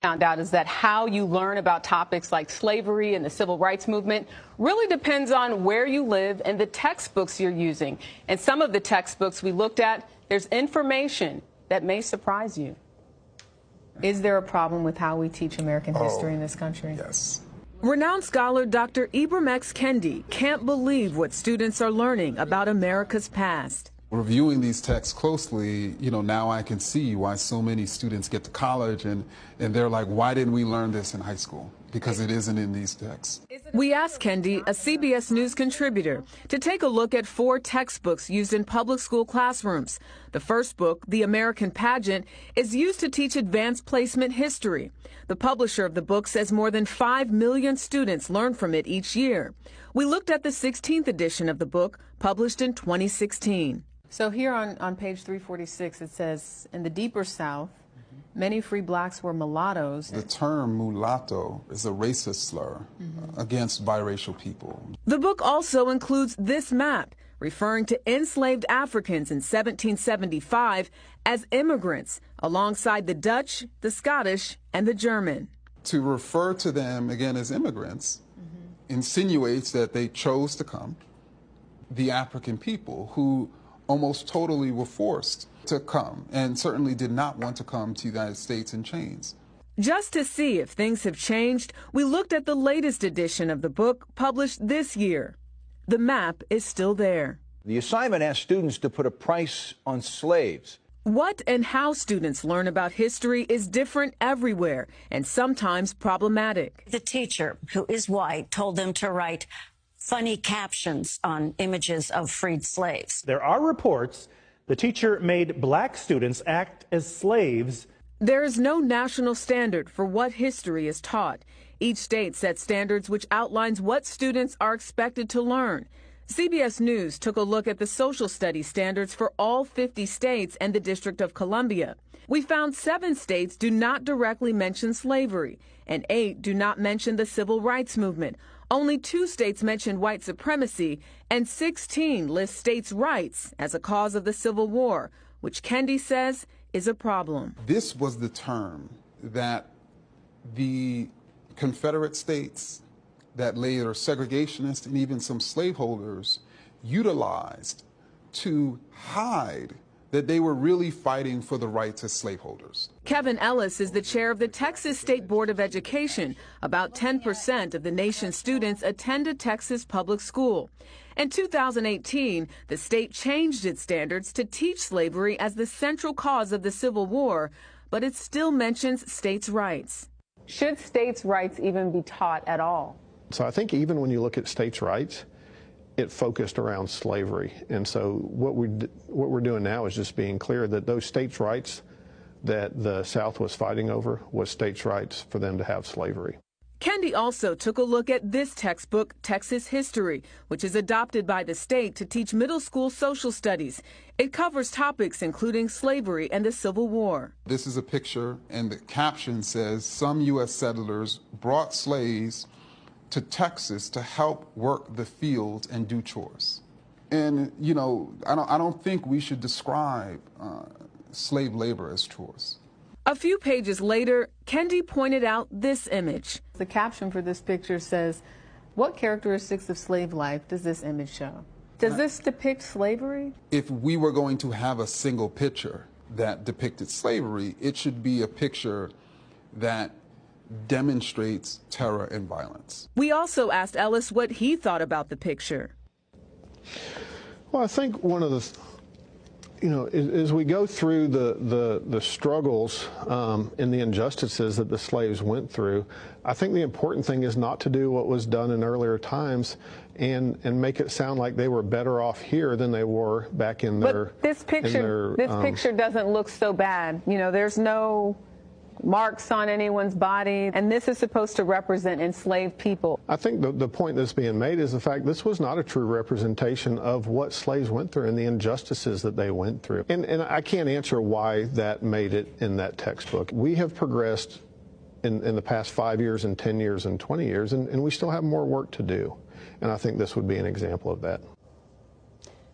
Found out is that how you learn about topics like slavery and the civil rights movement really depends on where you live and the textbooks you're using. And some of the textbooks we looked at, there's information that may surprise you. Is there a problem with how we teach American history in this country? Yes. Renowned scholar Dr. Ibram X. Kendi can't believe what students are learning about America's past. Reviewing these texts closely, now I can see why so many students get to college and they're like, why didn't we learn this in high school? Because it isn't in these texts. We asked Kendi, a CBS News contributor, to take a look at 4 textbooks used in public school classrooms. The first book, The American Pageant, is used to teach advanced placement history. The publisher of the book says more than 5 million students learn from it each year. We looked at the 16th edition of the book, published in 2016. So here on page 346, it says, in the deeper South, many free blacks were mulattoes. The term mulatto is a racist slur against biracial people. The book also includes this map, referring to enslaved Africans in 1775 as immigrants, alongside the Dutch, the Scottish, and the German. To refer to them, again, as immigrants insinuates that they chose to come, the African people who almost totally were forced to come and certainly did not want to come to the United States in chains. Just to see if things have changed, we looked at the latest edition of the book published this year. The map is still there. The assignment asked students to put a price on slaves. What and how students learn about history is different everywhere and sometimes problematic. The teacher, who is white, told them to write funny captions on images of freed slaves. There are reports the teacher made black students act as slaves. There is no national standard for what history is taught. Each state sets standards which outlines what students are expected to learn. CBS News took a look at the social studies standards for all 50 states and the District of Columbia. We found 7 states do not directly mention slavery, and 8 do not mention the civil rights movement. Only 2 states mention white supremacy, and 16 list states' rights as a cause of the Civil War, which Kendi says is a problem. This was the term that the Confederate states, that later segregationists and even some slaveholders utilized to hide that they were really fighting for the rights of slaveholders. Kevin Ellis is the chair of the Texas State Board of Education. About 10% of the nation's students attend a Texas public school. In 2018, the state changed its standards to teach slavery as the central cause of the Civil War, but it still mentions states' rights. Should states' rights even be taught at all? So I think even when you look at states' rights, it focused around slavery. And so what we're doing now is just being clear that those states' rights that the South was fighting over was states' rights for them to have slavery. Kendi also took a look at this textbook, Texas History, which is adopted by the state to teach middle school social studies. It covers topics including slavery and the Civil War. This is a picture, and the caption says, "Some U.S. settlers brought slaves to Texas to help work the fields and do chores." And, I don't think we should describe slave labor as chores. A few pages later, Kendi pointed out this image. The caption for this picture says, "What characteristics of slave life does this image show?" Does this depict slavery? If we were going to have a single picture that depicted slavery, it should be a picture that demonstrates terror and violence. We also asked Ellis what he thought about the picture. Well, I think one of the, as we go through the struggles and the injustices that the slaves went through, I think the important thing is not to do what was done in earlier times and make it sound like they were better off here than they were back in their... But this picture doesn't look so bad. There's no marks on anyone's body, and this is supposed to represent enslaved people. I think the point that's being made is the fact this was not a true representation of what slaves went through and the injustices that they went through. And I can't answer why that made it in that textbook. We have progressed in the past 5 years and 10 years and 20 years, and we still have more work to do. And I think this would be an example of that.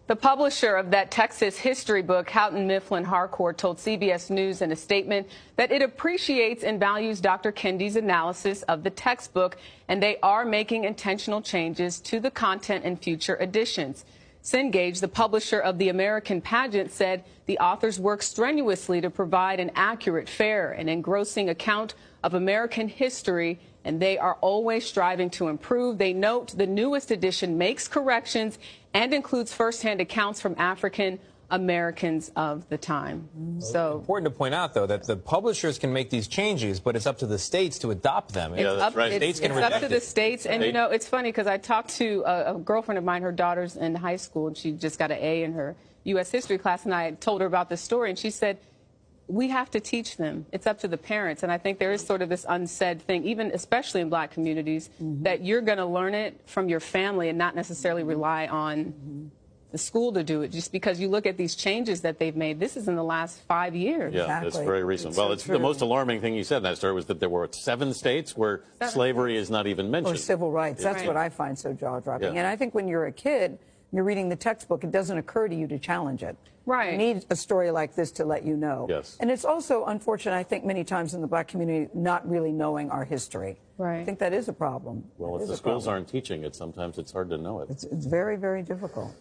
The publisher of that Texas history book, Houghton Mifflin Harcourt, told CBS News in a statement that it appreciates and values Dr. Kendi's analysis of the textbook, and they are making intentional changes to the content in future editions. Cengage, the publisher of The American Pageant, said the authors work strenuously to provide an accurate, fair, and engrossing account of American history, and they are always striving to improve. They note the newest edition makes corrections and includes firsthand accounts from African Americans of the time. So important to point out, though, that the publishers can make these changes, but it's up to the states to adopt them. Yeah, that's right. It's up to the states. And, you know, it's funny because I talked to a girlfriend of mine, her daughter's in high school, and she just got an A in her U.S. history class, and I told her about this story, and she said, we have to teach them. It's up to the parents. And I think there is sort of this unsaid thing, even especially in black communities, that you're going to learn it from your family and not necessarily rely on the school to do it, just because you look at these changes that they've made. This is in the last 5 years. Yeah, Exactly. it's very recent. It's Well, so it's true. the most alarming thing you said in that story was that there were 7 states where slavery is not even mentioned. Or civil rights. That's what I find so jaw-dropping. Yeah. And I think when you're a kid, you're reading the textbook, it doesn't occur to you to challenge it. Right. You need a story like this to let you know. Yes. And it's also unfortunate, I think, many times in the black community, not really knowing our history. Right. I think that is a problem. Well, That if is the a schools problem. aren't teaching it, sometimes it's hard to know it. It's very, very difficult.